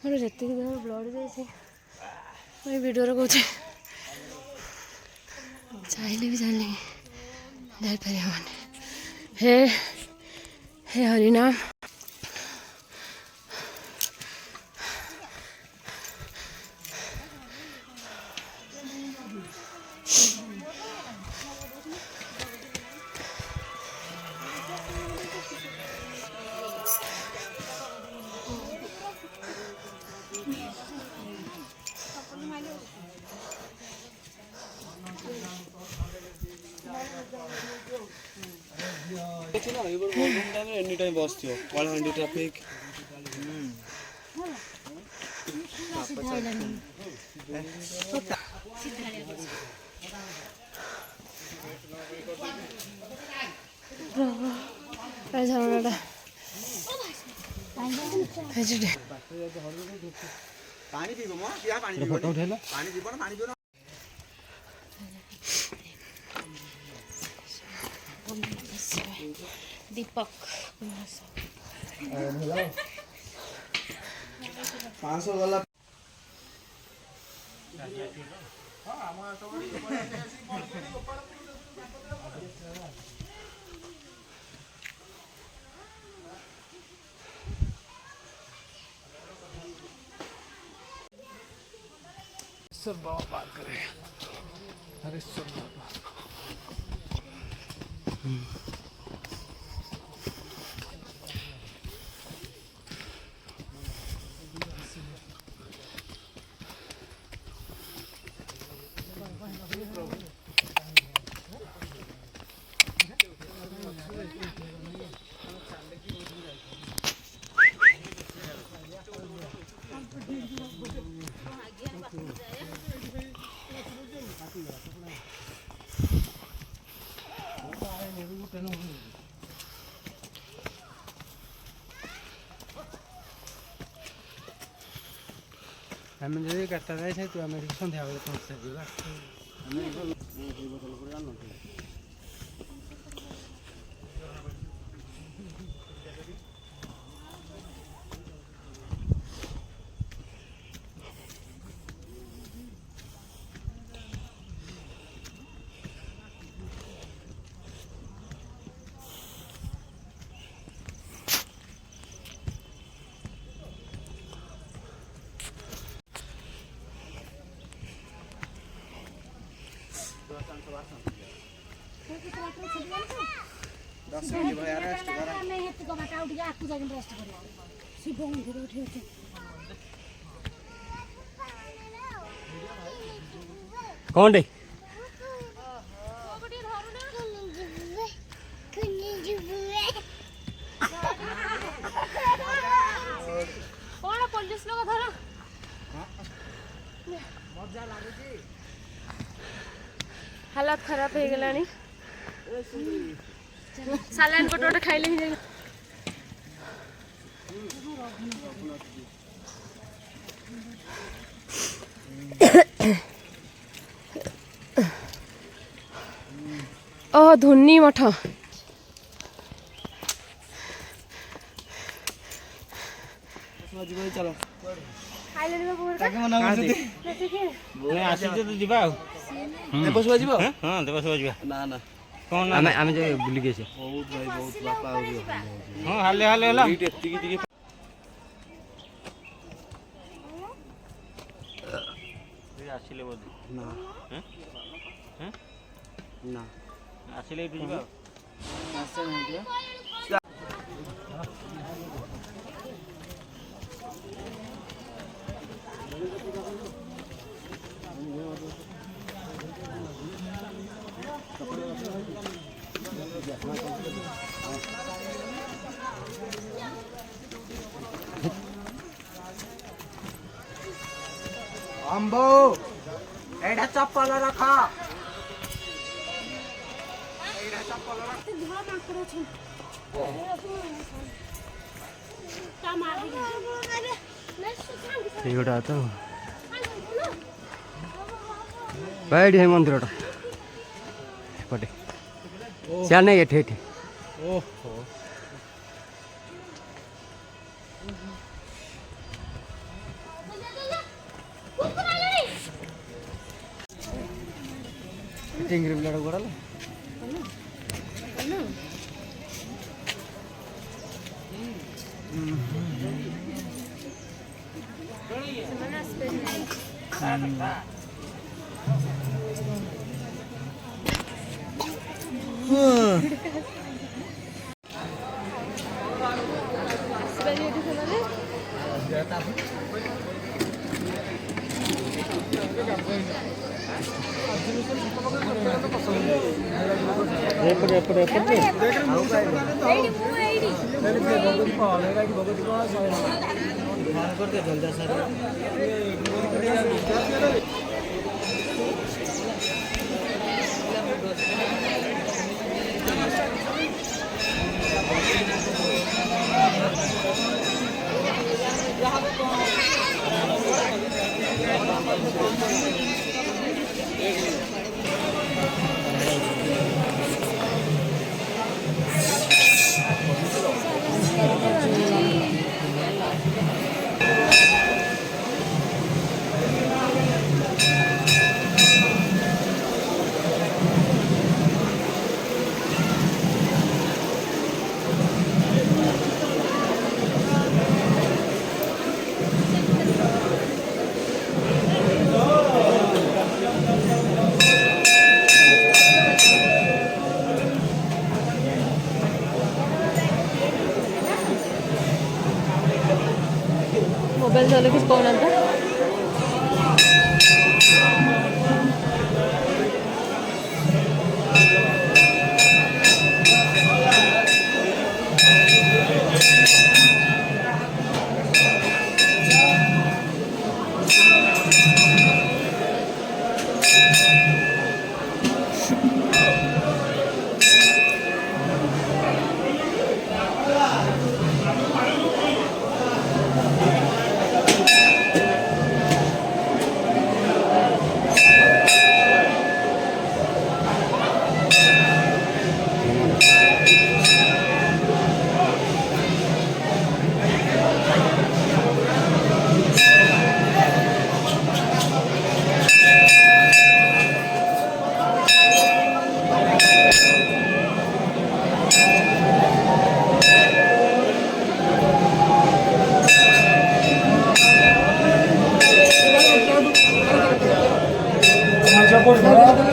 ମୋର ଯେତିକି ଦେହ ବ୍ଲଡ଼ ଯାଇଛି ମୁଁ ଏ ଭିଡ଼ିଓରେ କହୁଛି ଚାହିଁଲେ ବି ଜାଣିଲେ ଯାଇପାରିବନି। ହେ ହେ ହରିନାମ एनी टाइम बस थियो कलाहांडी ट्राफिक झरनाटा पानी पीबो म या पानी पीबो फोटो उठेला पानी पीबो ना पानी पीबो दीपक 500 वाला सब बाबा बात करे। अरे सब बाबा आम जो गाता जाए तू आम सन्ध्या बेले पहुँच कौन डे कौन पुलिस लोग धर हालत खराब हो गलानी सालान गोटे गोटे खाइले ही जाए ओ धुनी मठ चलो खाइले ताके मना करते बोले आसी जे तो जीवा देवसभा जीवा हां देवसभा जीवा ना ना कौन आमे आमे जे बुली के छे बहुत भाई बहुत बापा हो हां हाले हाले होला एत्ती की आसिले बोध ना हैं हैं ना आसिले इटु जीवा आसे नहीं दिया शंभो एडा चप्पल रखा ଏଇଟା ତ ଏଇଠି ସେ ମନ୍ଦିରଟା ଏପଟେ ସିଆଡ଼େ ନାଇଁ ଏଠି ଏଠି ଓହୋ ଚିଙ୍ଗିରି ପିଲାଟା ଗୋଡ଼ାଲେ ଏପଟେ ଏପଟେ ଏପଟେ मोबाईल झालं कीच पाहून आता Por favor.